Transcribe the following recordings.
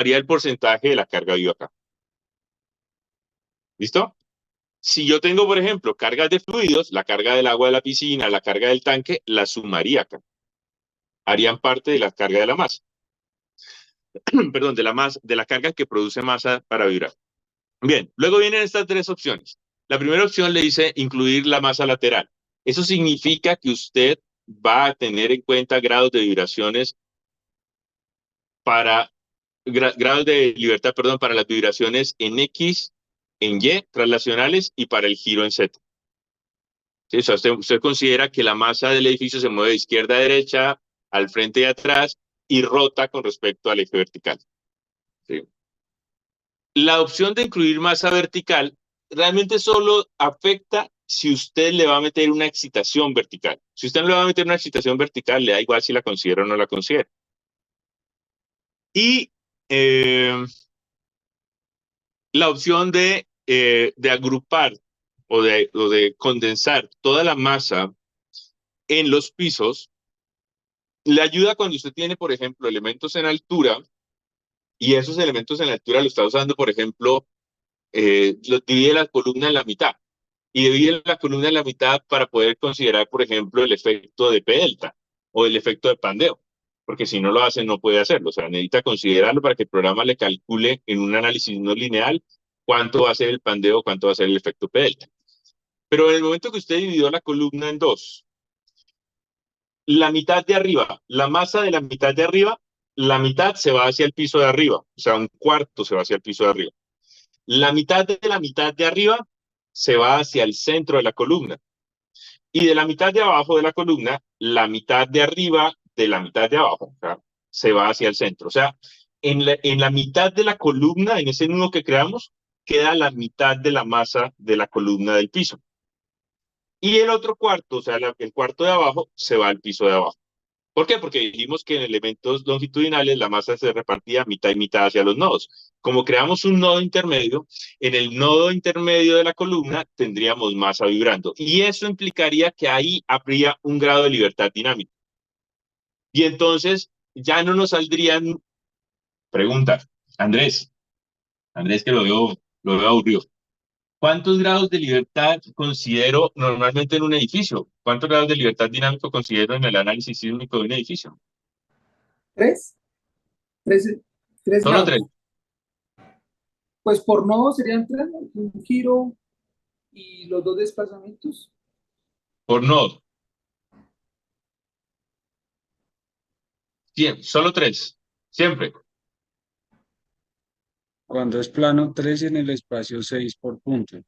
varía el porcentaje de la carga viva acá. ¿Listo? Si yo tengo, por ejemplo, cargas de fluidos, la carga del agua de la piscina, la carga del tanque, la sumaría acá. Harían parte de la carga de la masa. Perdón, de la carga que produce masa para vibrar. Bien, luego vienen estas tres opciones. La primera opción le dice incluir la masa lateral. Eso significa que usted va a tener en cuenta grados de vibraciones para grados de libertad, perdón, para las vibraciones en X, en Y, traslacionales y para el giro en Z. ¿Sí? O sea, usted considera que la masa del edificio se mueve de izquierda a derecha, al frente y atrás y rota con respecto al eje vertical. ¿Sí? La opción de incluir masa vertical realmente solo afecta si usted le va a meter una excitación vertical. Si usted no le va a meter una excitación vertical, le da igual si la considera o no la considera. Y la opción de agrupar o de condensar toda la masa en los pisos le ayuda cuando usted tiene, por ejemplo, elementos en altura y esos elementos en altura lo está usando, por ejemplo, divide la columna en la mitad y divide la columna en la mitad para poder considerar, por ejemplo, el efecto de P delta o el efecto de pandeo, porque si no lo hace no puede hacerlo, o sea, necesita considerarlo para que el programa le calcule en un análisis no lineal cuánto va a ser el pandeo, cuánto va a ser el efecto P delta. Pero en el momento que usted dividió la columna en dos, la mitad de arriba, la masa de la mitad de arriba, la mitad se va hacia el piso de arriba, o sea, un cuarto se va hacia el piso de arriba. La mitad de arriba se va hacia el centro de la columna. Y de la mitad de abajo de la columna, la mitad de arriba de la mitad de abajo, o sea, se va hacia el centro. O sea, en la mitad de la columna, en ese nudo que creamos, queda la mitad de la masa de la columna del piso. Y el otro cuarto, o sea, el cuarto de abajo, se va al piso de abajo. ¿Por qué? Porque dijimos que en elementos longitudinales la masa se repartía mitad y mitad hacia los nodos. Como creamos un nodo intermedio, en el nodo intermedio de la columna tendríamos masa vibrando. Y eso implicaría que ahí habría un grado de libertad dinámica. Y entonces ya no nos saldrían preguntas. Andrés que lo veo aburrido. ¿Cuántos grados de libertad considero normalmente en un edificio? ¿Cuántos grados de libertad dinámico considero en el análisis sísmico de un edificio? ¿Tres? ¿Tres, tres Solo tres. grados? Pues por nodo serían tres, ¿no? Un giro y los dos desplazamientos. Por nodo. Solo tres. Siempre. Cuando es plano, 3 en el espacio 6 por punto.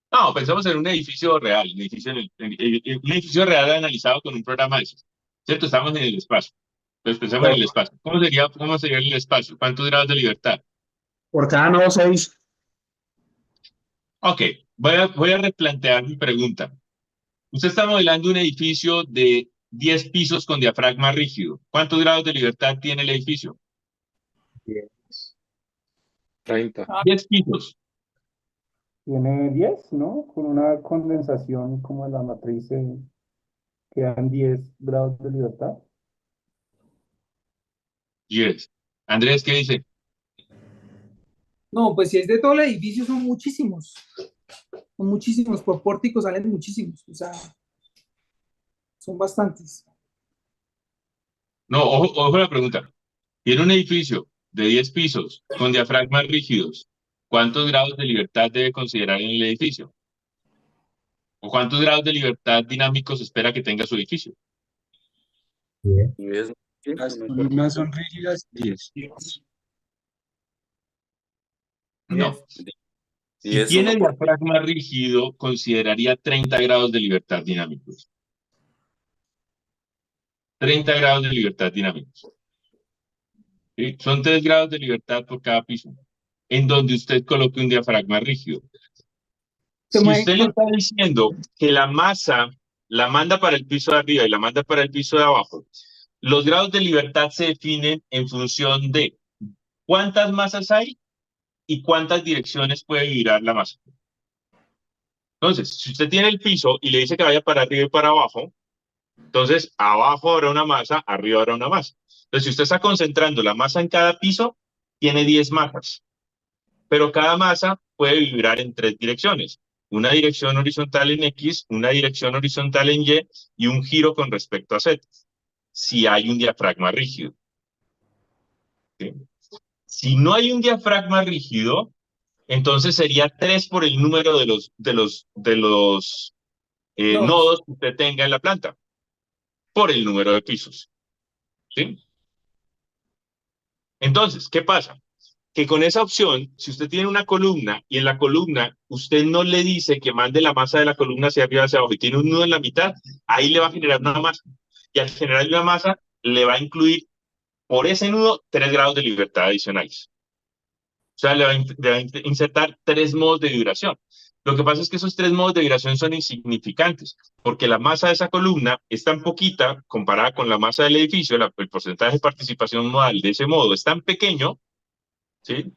No, pensamos en un edificio real, un edificio real analizado con un programa de esos. ¿Cierto? Estamos en el espacio. Entonces pensamos en el espacio. Cómo sería el espacio? ¿Cuántos grados de libertad? Por cada nodo 6. Ok, voy a replantear mi pregunta. Usted está modelando un edificio de 10 pisos con diafragma rígido. ¿Cuántos grados de libertad tiene el edificio? 10, 30. 10 pisos. Tiene 10, ¿no? Con una condensación como en la matriz quedan 10 grados de libertad. 10. Andrés, ¿qué dice? No, pues si es de todo el edificio son muchísimos. Son muchísimos, por pórtico salen muchísimos. O sea, son bastantes. No, ojo la pregunta. Tiene un edificio de 10 pisos con diafragmas rígidos. ¿Cuántos grados de libertad debe considerar en el edificio? ¿O cuántos grados de libertad dinámicos espera que tenga su edificio? 10, Las no me acuerdo. columnas son rígidas, 10. No. Y Si es tiene uno por diafragma rígido, consideraría 30 grados de libertad dinámicos. 30 grados de libertad dinámicos. ¿Sí? Son 3 grados de libertad por cada piso, en donde usted coloque un diafragma rígido. Se Si mueve usted le está diciendo que la masa la manda para el piso de arriba y la manda para el piso de abajo, los grados de libertad se definen en función de cuántas masas hay y cuántas direcciones puede vibrar la masa. Entonces, si usted tiene el piso y le dice que vaya para arriba y para abajo, entonces abajo habrá una masa, arriba habrá una masa. Entonces, si usted está concentrando la masa en cada piso, tiene 10 masas, pero cada masa puede vibrar en 3 direcciones. Una dirección horizontal en X, una dirección horizontal en Y un giro con respecto a Z, si hay un diafragma rígido. ¿Sí? Si no hay un diafragma rígido, entonces sería 3 por el número de los Nodos. nodos que usted tenga en la planta, por el número de pisos. ¿Sí? Entonces, ¿qué pasa? Que con esa opción, si usted tiene una columna y en la columna usted no le dice que mande la masa de la columna hacia arriba, hacia abajo y tiene un nudo en la mitad, ahí le va a generar una masa. Y al generar una masa, le va a incluir por ese nudo 3 grados de libertad adicionales. O sea, le va a insertar 3 modos de vibración. Lo que pasa es que esos 3 modos de vibración son insignificantes, porque la masa de esa columna es tan poquita comparada con la masa del edificio, el porcentaje de participación modal de ese modo es tan pequeño, ¿sí?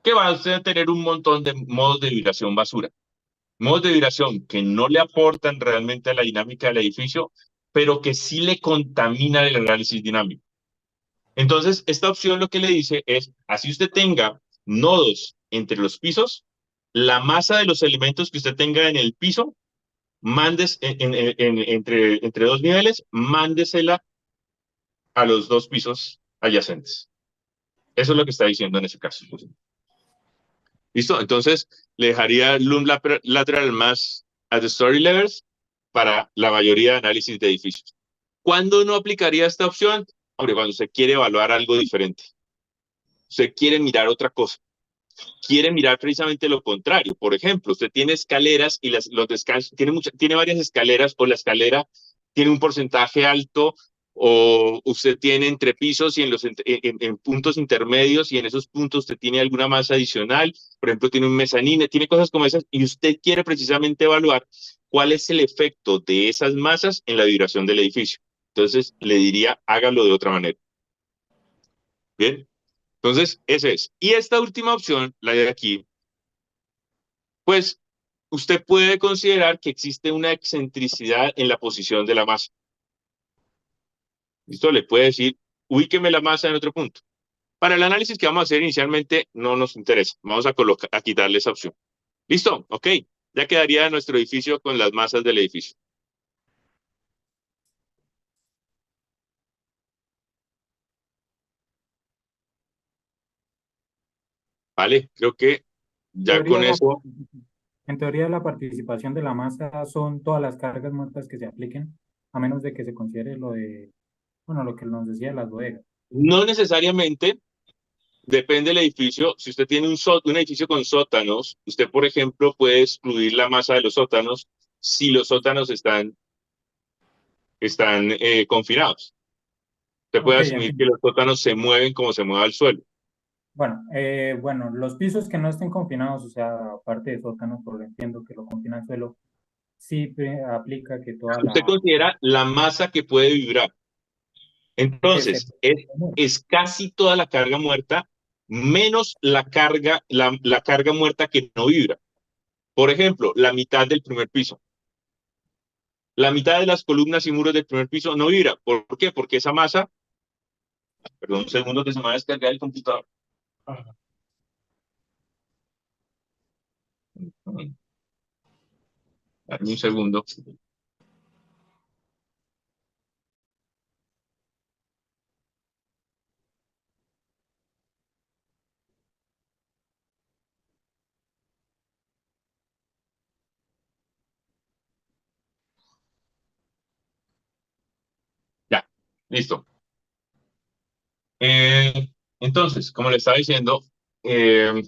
Que va a usted tener un montón de modos de vibración basura. Modos de vibración que no le aportan realmente a la dinámica del edificio, pero que sí le contamina el análisis dinámico. Entonces, esta opción lo que le dice es, así usted tenga nodos entre los pisos, la masa de los elementos que usted tenga en el piso, mandes entre 2 niveles, mándesela a los 2 pisos adyacentes. Eso es lo que está diciendo en ese caso. ¿Listo? Entonces, le dejaría Loom Lateral más at the story levels para la mayoría de análisis de edificios. ¿Cuándo no aplicaría esta opción? Hombre, cuando se quiere evaluar algo diferente. Usted quiere mirar otra cosa. Quiere mirar precisamente lo contrario. Por ejemplo, usted tiene escaleras y los descansos, tiene varias escaleras o la escalera tiene un porcentaje alto o usted tiene entrepisos y en puntos intermedios y en esos puntos usted tiene alguna masa adicional, por ejemplo, tiene un mezanine, tiene cosas como esas y usted quiere precisamente evaluar cuál es el efecto de esas masas en la vibración del edificio. Entonces, le diría, hágalo de otra manera. Bien. Entonces, ese es. Y esta última opción, la de aquí, pues usted puede considerar que existe una excentricidad en la posición de la masa. ¿Listo? Le puede decir, ubíqueme la masa en otro punto. Para el análisis que vamos a hacer inicialmente, no nos interesa. Vamos a quitarle esa opción. ¿Listo? Ok. Ya quedaría nuestro edificio con las masas del edificio. Vale, creo que ya Teoría, con eso. en teoría, la participación de la masa son todas las cargas muertas que se apliquen, a menos de que se considere lo de, bueno, lo que nos decía las bodegas. No necesariamente. Depende del edificio. Si usted tiene un edificio con sótanos, usted, por ejemplo, puede excluir la masa de los sótanos si los sótanos están confinados. Usted puede Ok, asumir que los sótanos se mueven como se mueve el suelo. bueno, los pisos que no estén confinados, o sea, aparte de sótanos, por lo entiendo que lo confina el suelo, sí aplica que toda Usted la considera la masa que puede vibrar. que se Entonces, es casi toda la carga muerta, menos la carga muerta que no vibra. Por ejemplo, la mitad del primer piso. La mitad de las columnas y muros del primer piso no vibra. ¿Por qué? Porque esa masa, perdón, un segundo que se me va a descargar el computador. Dame un segundo. Ya, listo. Entonces, como le estaba diciendo, en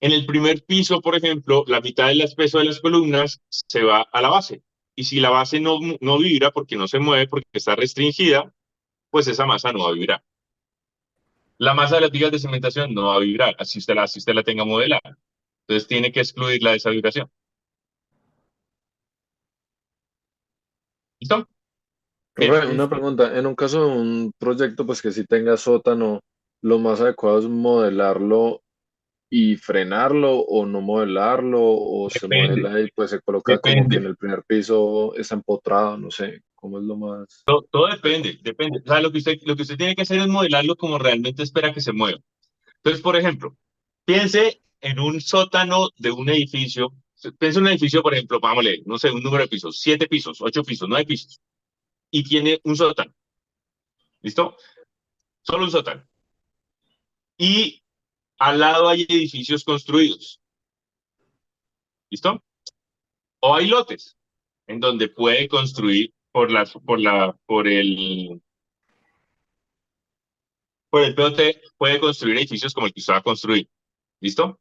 el primer piso, por ejemplo, la mitad del peso de las columnas se va a la base. Y si la base no vibra porque no se mueve, porque está restringida, pues esa masa no va a vibrar. La masa de las vigas de cementación no va a vibrar, así usted la tenga modelada. Entonces tiene que excluirla de esa vibración. ¿Listo? Bien. Profe, una pregunta. En un caso de un proyecto pues que sí tenga sótano, ¿lo más adecuado es modelarlo y frenarlo o no modelarlo o se Depende, modela y pues se coloca como que en depende. el primer piso está empotrado, no sé? cómo es lo más? Todo depende. O sea, lo que usted tiene que hacer es modelarlo como realmente espera que se mueva. Entonces, por ejemplo, piense en un sótano de un edificio. Piense en un edificio, por ejemplo, vámonos, no sé, un número de pisos, 7 pisos, 8 pisos, 9 pisos, y tiene un sótano. ¿Listo? Solo un sótano. Y al lado hay edificios construidos. ¿Listo? O hay lotes en donde puede construir por el POT, puede construir edificios como el que usted va a construir. ¿Listo?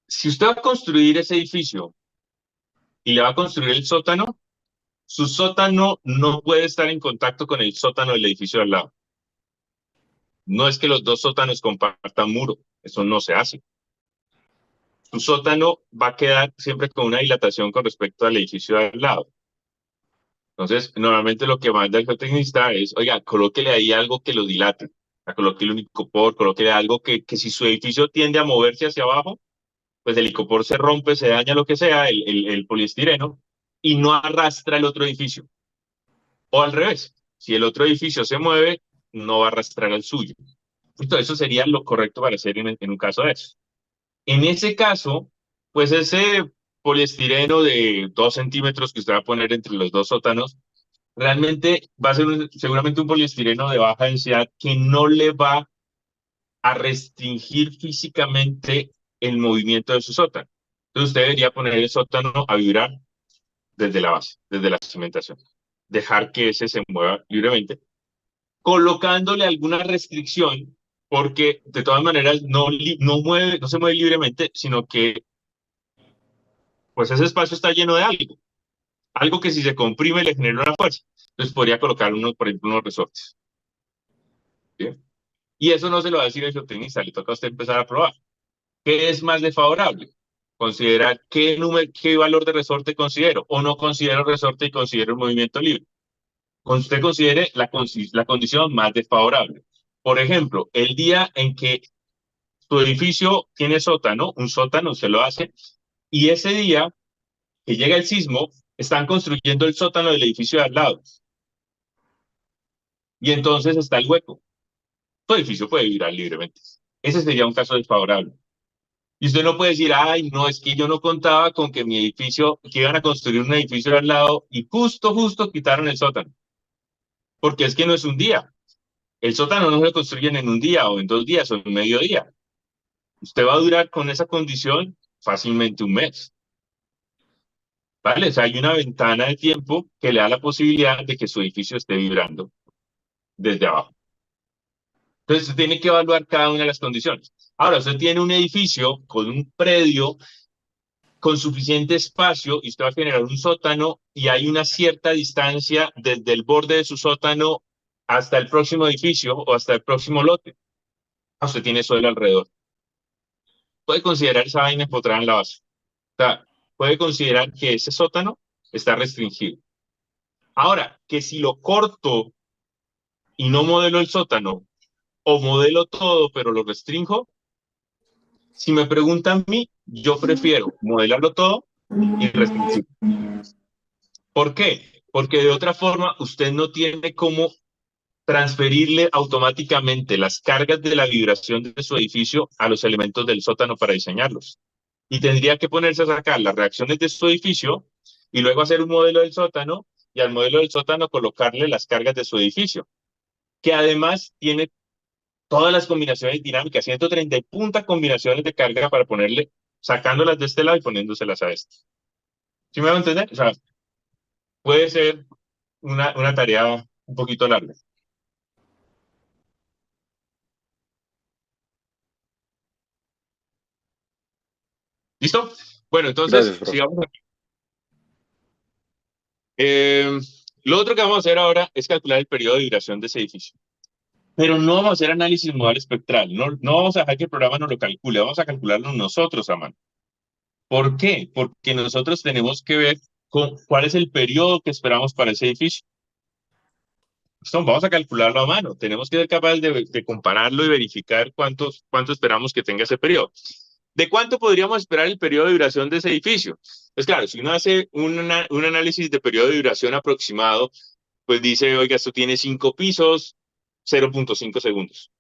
Si usted va a construir ese edificio y le va a construir el sótano, su sótano no puede estar en contacto con el sótano del edificio de al lado. No es que los dos sótanos compartan muro, eso no se hace. Su sótano va a quedar siempre con una dilatación con respecto al edificio de al lado. Entonces, normalmente lo que manda el geotecnista es, oiga, colóquele ahí algo que lo dilate. Colóquele un icopor, colóquele algo que si su edificio tiende a moverse hacia abajo, pues el icopor se rompe, se daña lo que sea, el poliestireno, y no arrastra el otro edificio. O al revés, si el otro edificio se mueve, no va a arrastrar al suyo. Entonces, eso sería lo correcto para hacer en un caso de eso. En ese caso, pues ese poliestireno de 2 centímetros que usted va a poner entre los dos sótanos, realmente va a ser seguramente un poliestireno de baja densidad que no le va a restringir físicamente el movimiento de su sótano. Entonces usted debería poner el sótano a vibrar desde la base, desde la cimentación. Dejar que ese se mueva libremente, colocándole alguna restricción, porque de todas maneras no se mueve libremente, sino que pues ese espacio está lleno de algo que si se comprime le genera una fuerza. Entonces podría colocar por ejemplo, unos resortes. ¿Bien? Y eso no se lo va a decir el geotecnista, le toca a usted empezar a probar. ¿Qué es más desfavorable? Considerar qué valor de resorte considero o no considero resorte y considero el movimiento libre. Usted considere la condición más desfavorable. Por ejemplo, el día en que su edificio tiene sótano, un sótano se lo hace, y ese día que llega el sismo, están construyendo el sótano del edificio de al lado. Y entonces está el hueco. Tu edificio puede vibrar libremente. Ese sería un caso desfavorable. Y usted no puede decir, ay, no, es que yo no contaba con que mi edificio, que iban a construir un edificio al lado y justo quitaron el sótano. Porque es que no es un día. El sótano no se lo construyen en un día o en 2 días o en medio día. Usted va a durar con esa condición fácilmente un mes. ¿Vale? O sea, hay una ventana de tiempo que le da la posibilidad de que su edificio esté vibrando desde abajo. Entonces, usted tiene que evaluar cada una de las condiciones. Ahora, usted tiene un edificio con un predio con suficiente espacio y usted va a generar un sótano y hay una cierta distancia desde el borde de su sótano hasta el próximo edificio o hasta el próximo lote. Usted tiene suelo alrededor. Puede considerar esa vaina empotrada en la base. O sea, puede considerar que ese sótano está restringido. Ahora, que si lo corto y no modelo el sótano, o modelo todo pero lo restringo, si me preguntan a mí, yo prefiero modelarlo todo y restringir. ¿Por qué? Porque de otra forma usted no tiene cómo transferirle automáticamente las cargas de la vibración de su edificio a los elementos del sótano para diseñarlos. Y tendría que ponerse a sacar las reacciones de su edificio y luego hacer un modelo del sótano y al modelo del sótano colocarle las cargas de su edificio, que además tiene todas las combinaciones dinámicas, 130 y punta combinaciones de carga para ponerle, sacándolas de este lado y poniéndoselas a este. ¿Sí me va a entender? O sea, puede ser una tarea un poquito larga. ¿Listo? Bueno, entonces, Gracias, profe. sigamos aquí. Lo otro que vamos a hacer ahora es calcular el periodo de vibración de ese edificio. Pero no vamos a hacer análisis modal espectral, no vamos a dejar que el programa nos lo calcule, vamos a calcularlo nosotros a mano. ¿Por qué? Porque nosotros tenemos que ver cuál es el periodo que esperamos para ese edificio. Entonces, vamos a calcularlo a mano, tenemos que ser capaces de compararlo y verificar cuánto esperamos que tenga ese periodo. ¿De cuánto podríamos esperar el periodo de vibración de ese edificio? Pues claro, si uno hace un análisis de periodo de duración aproximado, pues dice, oiga, esto tiene 5 pisos, 0.5 segundos,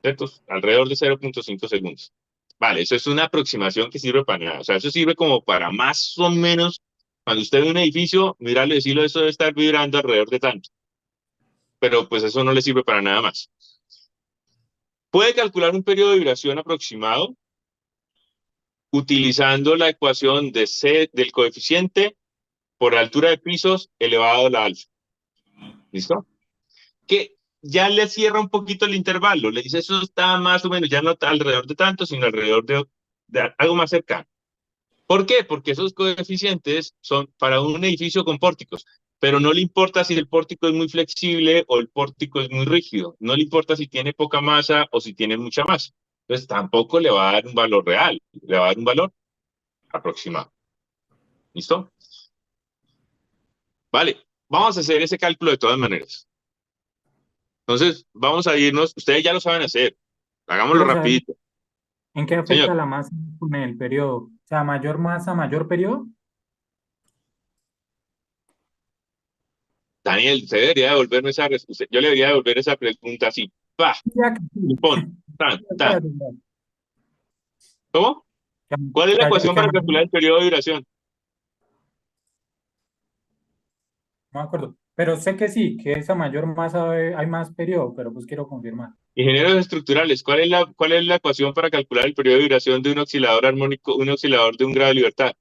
¿cierto? Alrededor de 0.5 segundos. Vale, eso es una aproximación que sirve para nada. O sea, eso sirve como para más o menos, cuando usted ve un edificio, mirarlo y decirlo, eso debe estar vibrando alrededor de tanto. Pero pues eso no le sirve para nada más. Puede calcular un periodo de vibración aproximado utilizando la ecuación de C del coeficiente por altura de pisos elevado a la alfa. ¿Listo? Que ya le cierra un poquito el intervalo. Le dice, eso está más o menos, ya no alrededor de tanto, sino alrededor de algo más cercano. ¿Por qué? Porque esos coeficientes son para un edificio con pórticos, pero no le importa si el pórtico es muy flexible o el pórtico es muy rígido. No le importa si tiene poca masa o si tiene mucha masa. Entonces tampoco le va a dar un valor real, le va a dar un valor aproximado. ¿Listo? Vale, vamos a hacer ese cálculo de todas maneras. Entonces, vamos a irnos, ustedes ya lo saben hacer, hagámoslo Quiero saber rapidito. en qué Señor, afecta la masa con el periodo. O sea, mayor masa, mayor periodo. Daniel, usted debería devolverme esa respuesta. Yo le debería devolver esa pregunta así. ¡Pah! Ya que Pon. Tan, tan. espérate, ¿Cómo? que, ¿Cuál es la que, ecuación que para no calcular el periodo de duración? me acuerdo. Pero sé que sí, que esa mayor masa hay más periodo, pero pues quiero confirmar. Ingenieros estructurales, ¿cuál es la ecuación para calcular el periodo de duración de un oscilador armónico, un oscilador de un grado de libertad?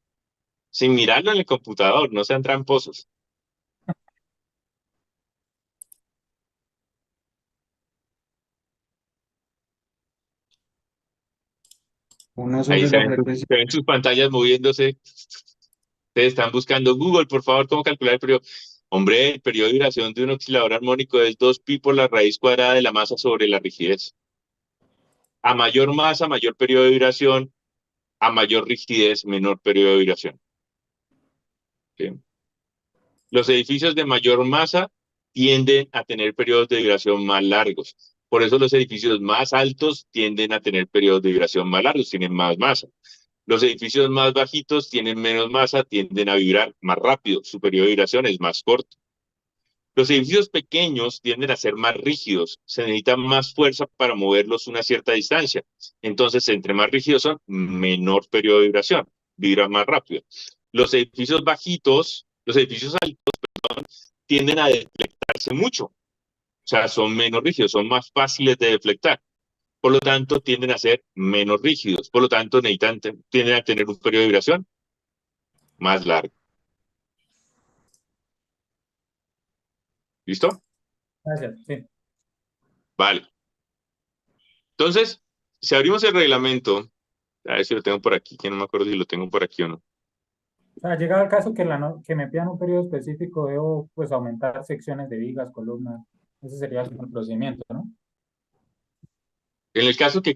Sin mirarlo en el computador, no sean tramposos. Uno Ahí sobre la frecuencia. se ven sus pantallas moviéndose. Ustedes están buscando Google, por favor, ¿cómo calcular el periodo? Hombre, el periodo de duración de un oscilador armónico es 2pi por la raíz cuadrada de la masa sobre la rigidez. A mayor masa, mayor periodo de duración. A mayor rigidez, menor periodo de duración. ¿Sí? Los edificios de mayor masa tienden a tener periodos de duración más largos. Por eso los edificios más altos tienden a tener periodos de duración más largos, tienen más masa. Los edificios más bajitos tienen menos masa, tienden a vibrar más rápido, su periodo de duración es más corto. Los edificios pequeños tienden a ser más rígidos, se necesita más fuerza para moverlos una cierta distancia. Entonces, entre más rígidos son, menor periodo de duración, vibran más rápido. Los edificios bajitos, los edificios altos tienden a deflectarse mucho, o sea, son menos rígidos, son más fáciles de deflectar. Por lo tanto, tienden a ser menos rígidos, por lo tanto, tienden a tener un periodo de vibración más largo. ¿Listo? Gracias, sí. Vale. Entonces, si abrimos el reglamento, a ver si lo tengo por aquí, que no me acuerdo si lo tengo por aquí o no. O sea, llegado el caso que, que me pidan un periodo específico, debo pues aumentar secciones de vigas, columnas. Ese sería como el procedimiento, ¿no? En el caso ¿qué?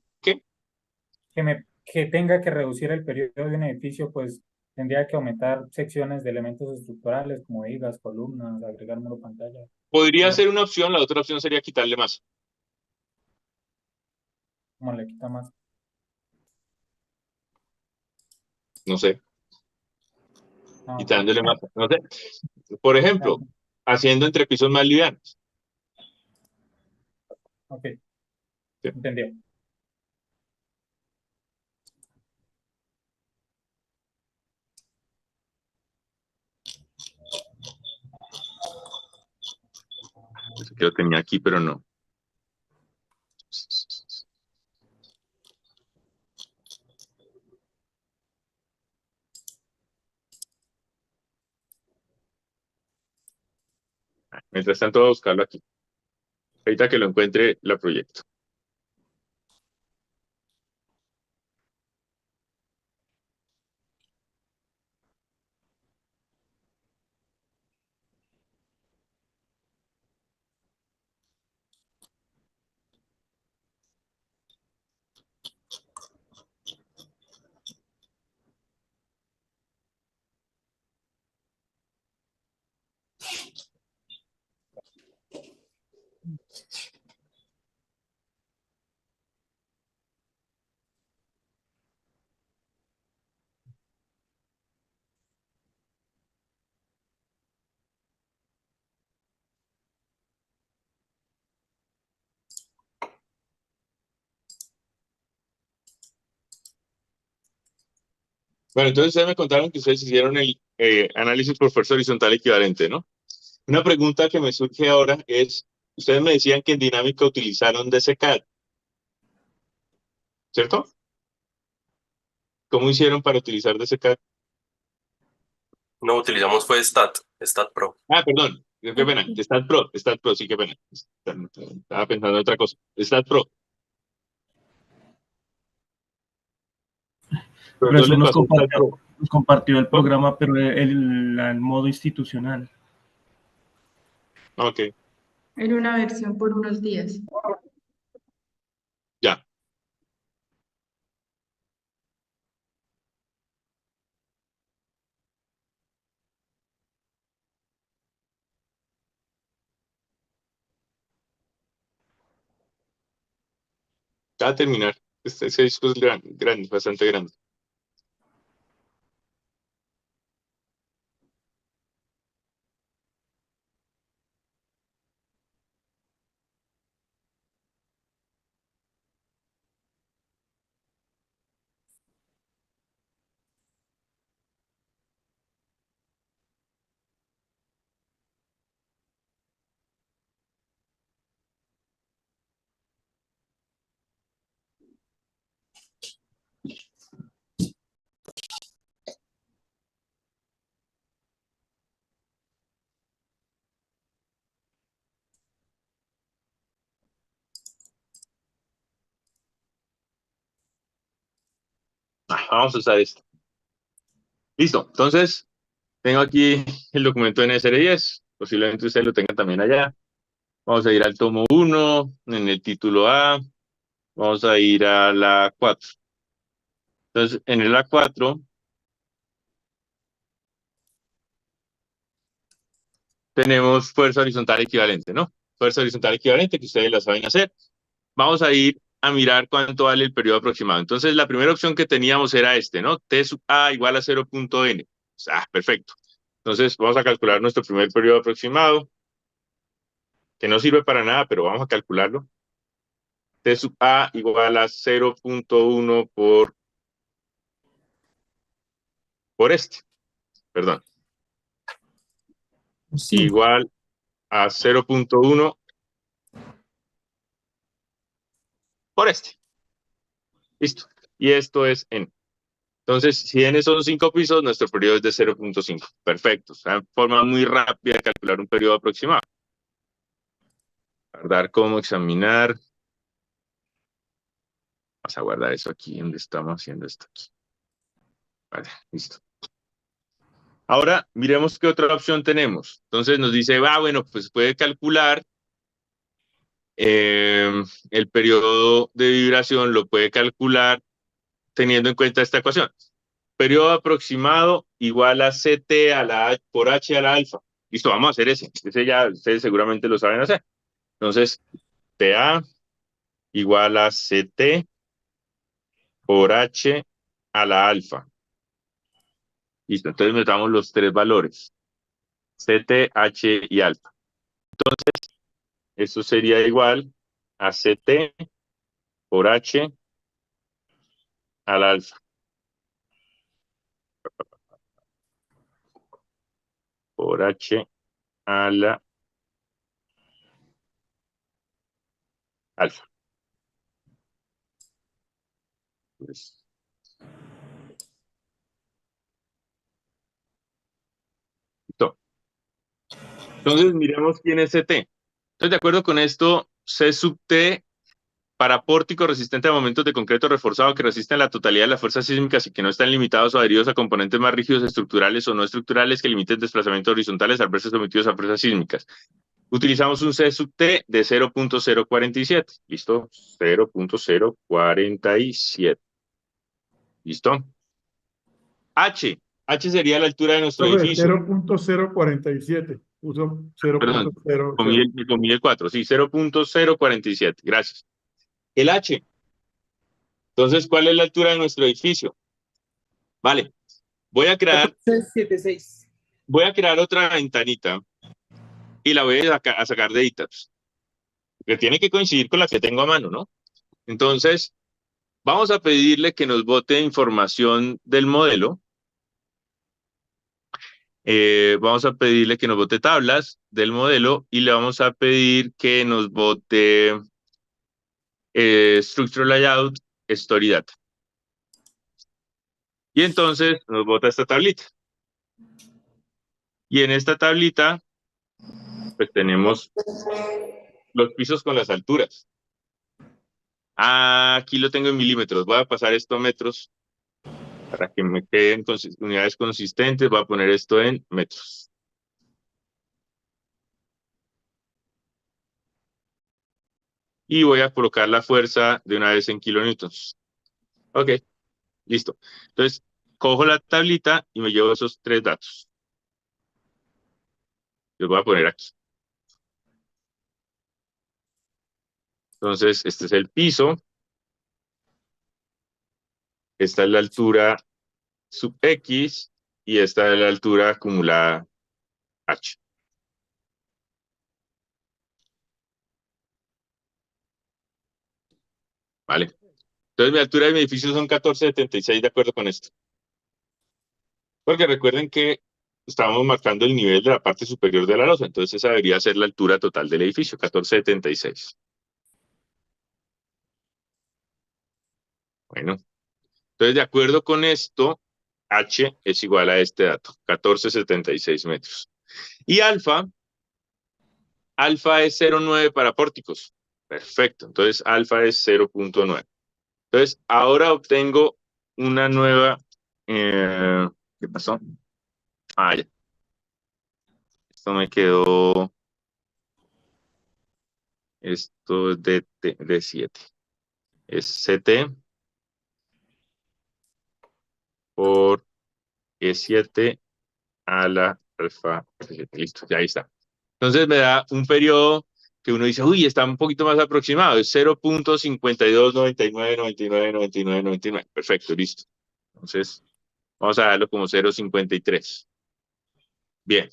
Que tenga que reducir el periodo de un edificio, pues tendría que aumentar secciones de elementos estructurales como vigas, columnas, agregar muro pantalla. Podría Pero ser una opción, la otra opción sería quitarle más. como le quita más. No sé, Ah, ok. quitándole más. No sé. Por ejemplo, haciendo entrepisos más livianos. Ok, ¿Sí? entendido. Pensé que lo tenía aquí, pero no. Mientras tanto, voy a buscarlo aquí. Ahorita que lo encuentre, la proyecto. Bueno, entonces ustedes me contaron que ustedes hicieron el análisis por fuerza horizontal equivalente, ¿no? Una pregunta que me surge ahora es, ustedes me decían que en dinámica utilizaron DCCAD, ¿cierto? ¿Cómo hicieron para utilizar DCCAD? No, utilizamos fue Stat Pro. Ah, perdón, qué pena, Stat Pro, sí, qué pena. Estaba pensando en otra cosa. Stat Pro. Pero no Profesor les pasó Stat Pro. nos compartió el programa, pero el modo institucional. Ok, En una versión por unos días. ya. Ya a terminar. Ese disco es grande, bastante grande. Vamos a usar esto. Listo. Entonces, tengo aquí el documento de NSR10. Posiblemente ustedes lo tengan también allá. Vamos a ir al tomo 1, en el título A. Vamos a ir a la 4. Entonces, en el A4 tenemos fuerza horizontal equivalente, ¿no? Fuerza horizontal equivalente, que ustedes la saben hacer. Vamos a ir a mirar cuánto vale el periodo aproximado. Entonces, la primera opción que teníamos era este, ¿no? T sub A igual a 0.n. Perfecto. Entonces, vamos a calcular nuestro primer periodo aproximado, que no sirve para nada, pero vamos a calcularlo. T sub A igual a 0.1 por este, perdón. Sí. Igual a 0.1 por este. Listo. Y esto es n. Entonces, si n son 5 pisos, nuestro periodo es de 0.5. Perfecto. O sea, forma muy rápida de calcular un periodo aproximado. Guardar cómo examinar. Vamos a guardar eso aquí donde estamos haciendo esto aquí. Vale, listo. Ahora, miremos qué otra opción tenemos. Entonces nos dice, bueno, pues puede calcular el periodo de vibración, lo puede calcular teniendo en cuenta esta ecuación. Periodo aproximado igual a CT por H a la alfa. Listo, vamos a hacer ese. Ese ya ustedes seguramente lo saben hacer. Entonces, TA igual a CT por H a la alfa. Listo, entonces metamos los tres valores. CT, H y alfa. Entonces, esto sería igual a CT por H al alfa. Por H a la alfa. Pues, listo. Entonces, miremos quién es CT. Entonces, de acuerdo con esto, C sub T para pórtico resistente a momentos de concreto reforzado que resisten la totalidad de las fuerzas sísmicas y que no están limitados o adheridos a componentes más rígidos estructurales o no estructurales que limiten desplazamientos horizontales al verse sometidos a fuerzas sísmicas. Utilizamos un C sub T de 0.047. ¿Listo? 0.047. ¿Listo? H. H sería la altura de nuestro edificio. 0.047. Uso Perdón, 0.00. me comí el 4. Sí, 0.047. Gracias. El H. Entonces, ¿cuál es la altura de nuestro edificio? Vale. Voy a crear 76. otra ventanita y la voy a sacar de ETABS, que tiene que coincidir con la que tengo a mano, ¿no? Entonces, vamos a pedirle que nos bote información del modelo Vamos a pedirle que nos bote tablas del modelo y le vamos a pedir que nos bote Structure Layout, Story Data. Y entonces nos bota esta tablita. Y en esta tablita, pues tenemos los pisos con las alturas. Aquí lo tengo en milímetros. Voy a pasar esto a metros para que me queden unidades consistentes. Voy a poner esto en metros. Y voy a colocar la fuerza de una vez en kilonewtons. Ok, listo. Entonces, cojo la tablita y me llevo esos 3 datos. Los voy a poner aquí. Entonces, este es el piso. Esta es la altura sub X y esta es la altura acumulada H. ¿Vale? Entonces, mi altura de mi edificio son 1476 de acuerdo con esto. Porque recuerden que estábamos marcando el nivel de la parte superior de la losa. Entonces, esa debería ser la altura total del edificio, 1476. Bueno, entonces, de acuerdo con esto, H es igual a este dato, 1476 metros. Y alfa es 0,9 para pórticos. Perfecto, entonces alfa es 0,9. Entonces, ahora obtengo una nueva... ¿qué pasó? Ya. Esto me quedó... Esto es de 7. Es CT por E7 a la alfa. Listo, ya ahí está. Entonces me da un periodo que uno dice, uy, está un poquito más aproximado. Es 0.5299999999. Perfecto, listo. Entonces, vamos a darlo como 0.53. Bien.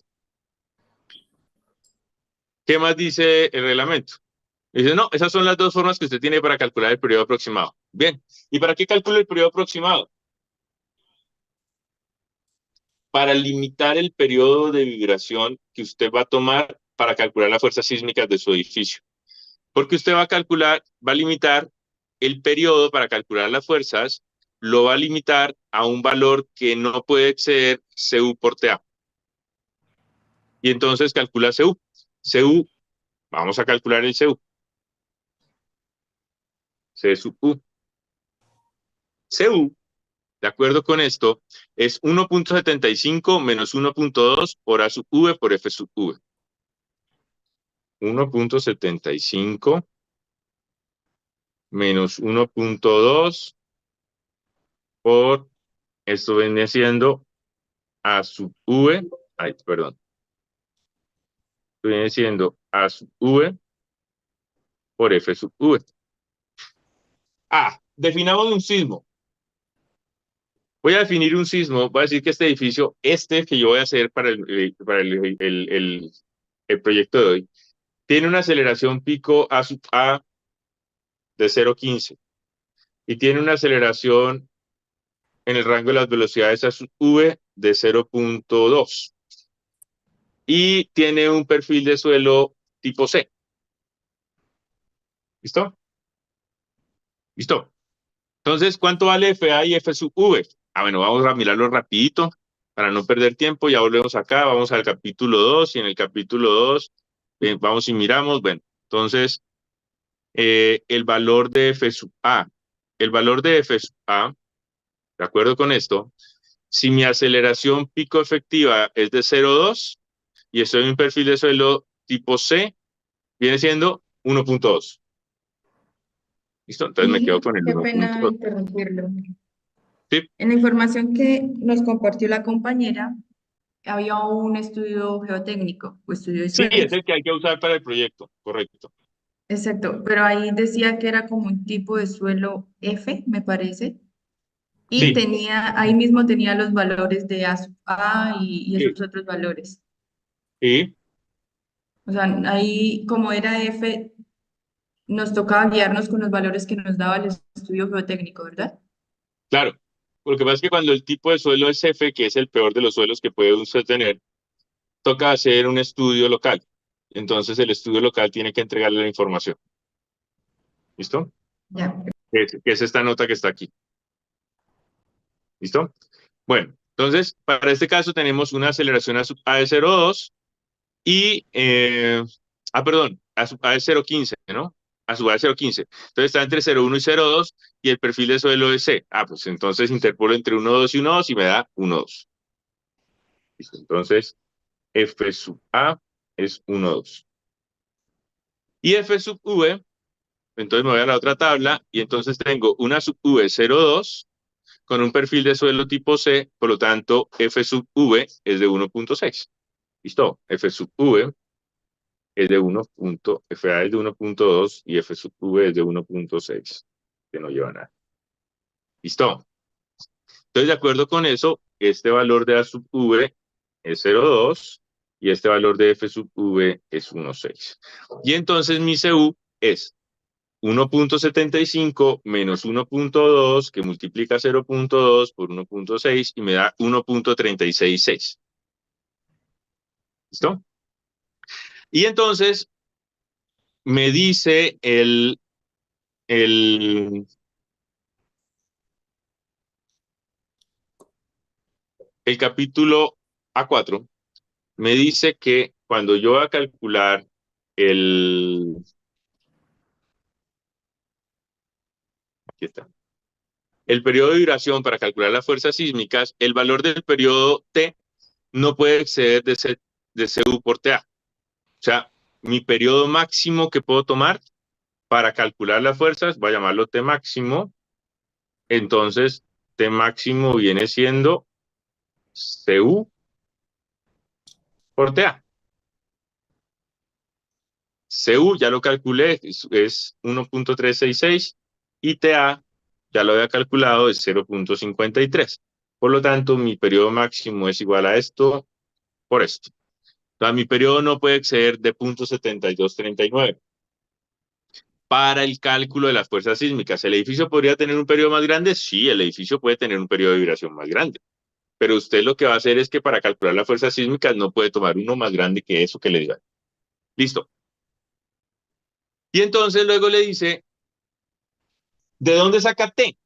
¿Qué más dice el reglamento? Dice, no, esas son las dos formas que usted tiene para calcular el periodo aproximado. Bien. ¿Y para qué calcula el periodo aproximado? Para limitar el periodo de vibración que usted va a tomar para calcular las fuerzas sísmicas de su edificio. Porque usted va a limitar el periodo para calcular las fuerzas, lo va a limitar a un valor que no puede exceder CU por TA. Y entonces calcula CU. CU, vamos a calcular el CU. C sub U. CU, de acuerdo con esto, es 1.75 menos 1.2 por A sub V por F sub V. 1.75 menos 1.2 por, esto viene siendo A sub V, perdón. Esto viene siendo A sub V por F sub V. Definamos un sismo. Voy a definir un sismo, voy a decir que este edificio, que yo voy a hacer para el proyecto de hoy, tiene una aceleración pico A sub A de 0.15 y tiene una aceleración en el rango de las velocidades A sub V de 0.2 y tiene un perfil de suelo tipo C. ¿Listo? ¿Listo? Entonces, ¿cuánto vale FA y F sub V? Bueno, vamos a mirarlo rapidito para no perder tiempo. Ya volvemos acá, vamos al capítulo 2 y en el capítulo 2 vamos y miramos. Bueno, entonces, el valor de F sub A. El valor de F sub A, de acuerdo con esto, si mi aceleración pico efectiva es de 0.2 y estoy en un perfil de suelo tipo C, viene siendo 1.2. ¿Listo? Entonces me quedo con el Qué pena 1.2. interrumpirlo. Sí. En la información que nos compartió la compañera, había un estudio geotécnico o estudio de Sí, es suelos. el que hay que usar para el proyecto, correcto. Exacto, pero ahí decía que era como un tipo de suelo F, me parece, y Sí, ahí mismo tenía los valores de A y sí, esos otros valores. sí, O sea, ahí como era F, nos tocaba guiarnos con los valores que nos daba el estudio geotécnico, ¿verdad? claro. Lo que pasa es que cuando el tipo de suelo es F, que es el peor de los suelos que puede usted tener, toca hacer un estudio local. Entonces el estudio local tiene que entregarle la información. ¿Listo? Ya. Que es esta nota que está aquí. ¿Listo? Bueno, entonces, para este caso tenemos una aceleración a sub A de 0,2 y, perdón, a sub A de 0,15, ¿no? A sub A de 0,15. Entonces está entre 0,1 y 0,2 y el perfil de suelo es C. Pues entonces interpolo entre 1,2 y 1,2 y me da 1,2. ¿Listo? Entonces, F sub A es 1,2. Y F sub V, entonces me voy a la otra tabla y entonces tengo una sub V 0,2 con un perfil de suelo tipo C, por lo tanto, F sub V es de 1,6. ¿Listo? F sub V es de 1. FA es de 1,2 y F sub V es de 1,6, que no lleva nada. ¿Listo? Entonces, de acuerdo con eso, este valor de A sub V es 0,2 y este valor de F sub V es 1,6. Y entonces mi CU es 1,75 menos 1,2 que multiplica 0,2 por 1,6 y me da 1,366. ¿Listo? Y entonces me dice el capítulo A4, me dice que cuando yo voy a calcular aquí está, el periodo de duración para calcular las fuerzas sísmicas, el valor del periodo T no puede exceder de CU por TA. O sea, mi periodo máximo que puedo tomar para calcular las fuerzas, voy a llamarlo T máximo. Entonces, T máximo viene siendo CU por TA. CU ya lo calculé, es 1,366 y TA ya lo había calculado, es 0,53. Por lo tanto, mi periodo máximo es igual a esto por esto. Entonces, mi periodo no puede exceder de 0,7239. Para el cálculo de las fuerzas sísmicas, ¿el edificio podría tener un periodo más grande? Sí, el edificio puede tener un periodo de vibración más grande. Pero usted lo que va a hacer es que para calcular las fuerzas sísmicas no puede tomar uno más grande que eso que le diga. Listo. Y entonces luego le dice, ¿de dónde saca T?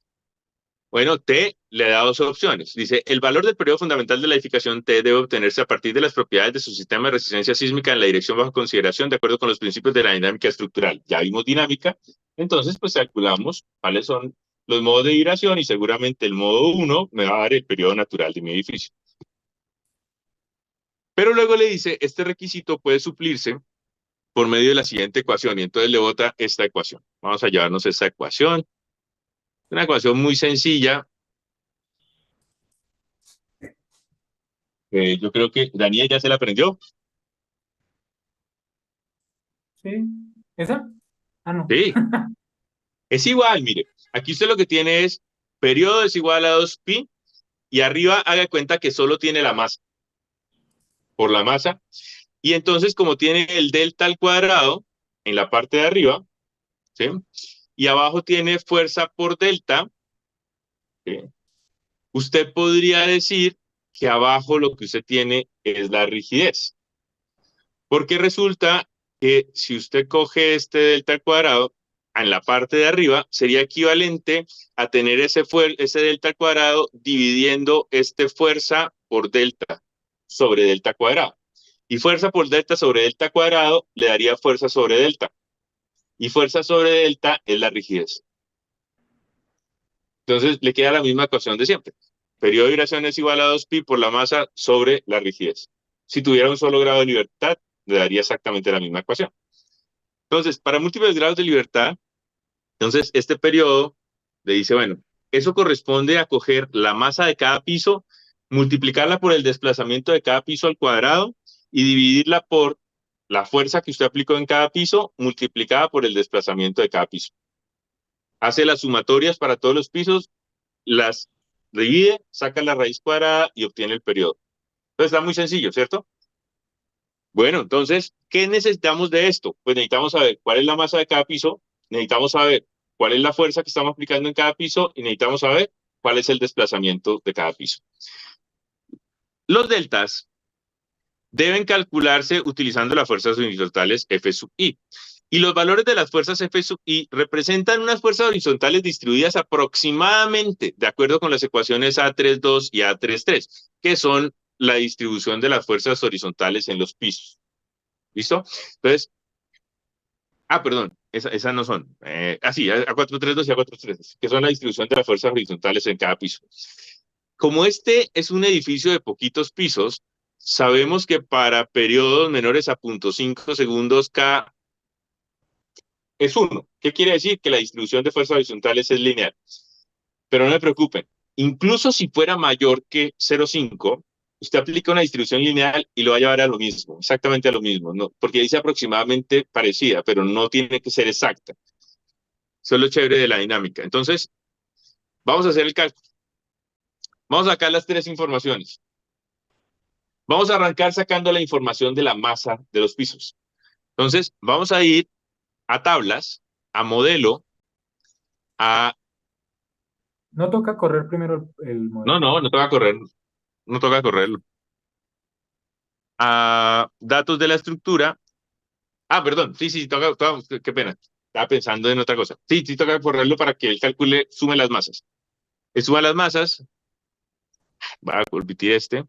Bueno, T le da dos opciones. Dice, el valor del periodo fundamental de la edificación T debe obtenerse a partir de las propiedades de su sistema de resistencia sísmica en la dirección bajo consideración de acuerdo con los principios de la dinámica estructural. Ya vimos dinámica, entonces pues calculamos cuáles son los modos de vibración y seguramente el modo 1 me va a dar el periodo natural de mi edificio. Pero luego le dice, este requisito puede suplirse por medio de la siguiente ecuación y entonces le bota esta ecuación. Vamos a llevarnos esta ecuación. Una ecuación muy sencilla. Yo creo que Daniel ya se la aprendió. ¿Sí? ¿Esa? Ah, no. Sí. Es igual, mire. Aquí usted lo que tiene es periodo es igual a 2pi y arriba haga cuenta que solo tiene la masa. Por la masa. Y entonces como tiene el delta al cuadrado en la parte de arriba, ¿sí? Y abajo tiene fuerza por delta, ¿sí? Usted podría decir que abajo lo que usted tiene es la rigidez. Porque resulta que si usted coge este delta al cuadrado, en la parte de arriba sería equivalente a tener ese delta al cuadrado dividiendo fuerza por delta sobre delta cuadrado. Y fuerza por delta sobre delta cuadrado le daría fuerza sobre delta. Y fuerza sobre delta es la rigidez. Entonces le queda la misma ecuación de siempre. Periodo de vibración es igual a 2pi por la masa sobre la rigidez. Si tuviera un solo grado de libertad, le daría exactamente la misma ecuación. Entonces, para múltiples grados de libertad, entonces este periodo le dice, bueno, eso corresponde a coger la masa de cada piso, multiplicarla por el desplazamiento de cada piso al cuadrado y dividirla por la fuerza que usted aplicó en cada piso multiplicada por el desplazamiento de cada piso. Hace las sumatorias para todos los pisos, las divide, saca la raíz cuadrada y obtiene el periodo. Entonces está muy sencillo, ¿cierto? Bueno, entonces, ¿qué necesitamos de esto? Pues necesitamos saber cuál es la masa de cada piso, necesitamos saber cuál es la fuerza que estamos aplicando en cada piso y necesitamos saber cuál es el desplazamiento de cada piso. Los deltas deben calcularse utilizando las fuerzas horizontales F sub I. Y los valores de las fuerzas F sub I representan unas fuerzas horizontales distribuidas aproximadamente de acuerdo con las ecuaciones A32 y A33, que son la distribución de las fuerzas horizontales en los pisos. ¿Listo? Entonces, perdón, esas no son. Sí, A432 y A433, que son la distribución de las fuerzas horizontales en cada piso. Como este es un edificio de poquitos pisos, sabemos que para periodos menores a 0.5 segundos K es 1. ¿Qué quiere decir? Que la distribución de fuerzas horizontales es lineal. Pero no me preocupen, incluso si fuera mayor que 0.5, usted aplica una distribución lineal y lo va a llevar a lo mismo, exactamente a lo mismo, ¿no? Porque dice aproximadamente parecida, pero no tiene que ser exacta. Eso es lo chévere de la dinámica. Entonces, vamos a hacer el cálculo. Vamos a sacar las tres informaciones. Vamos a arrancar sacando la información de la masa de los pisos. Entonces, vamos a ir a tablas, a modelo, a... No toca correr primero el modelo. No toca correr. No toca correrlo. A datos de la estructura. Perdón. Sí, toca, qué pena. Estaba pensando en otra cosa. Sí, toca correrlo para que él calcule, sume las masas. Él suma las masas. Voy a omitir este.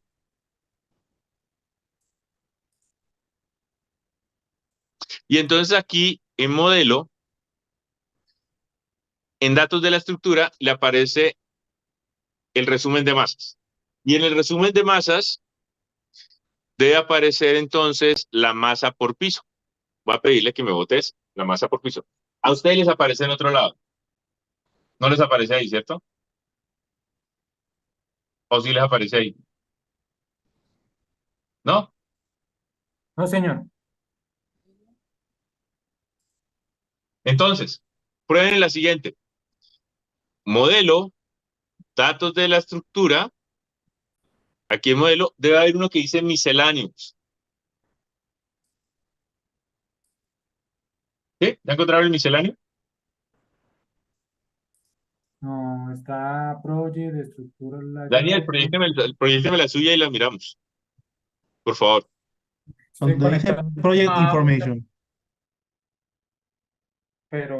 Y entonces aquí en modelo, en datos de la estructura, le aparece el resumen de masas. Y en el resumen de masas debe aparecer entonces la masa por piso. Voy a pedirle que me botes la masa por piso. A ustedes les aparece en otro lado. No les aparece ahí, ¿cierto? ¿O sí les aparece ahí? ¿No? No, señor. Entonces, prueben la siguiente. Modelo, datos de la estructura. Aquí en modelo debe haber uno que dice misceláneos. ¿Sí? ¿Ya encontraron el misceláneo? No, está Project, estructura. Daniel, proyecteme la suya y la miramos. Por favor. Estoy Donde dice conectado. Project Information. Pero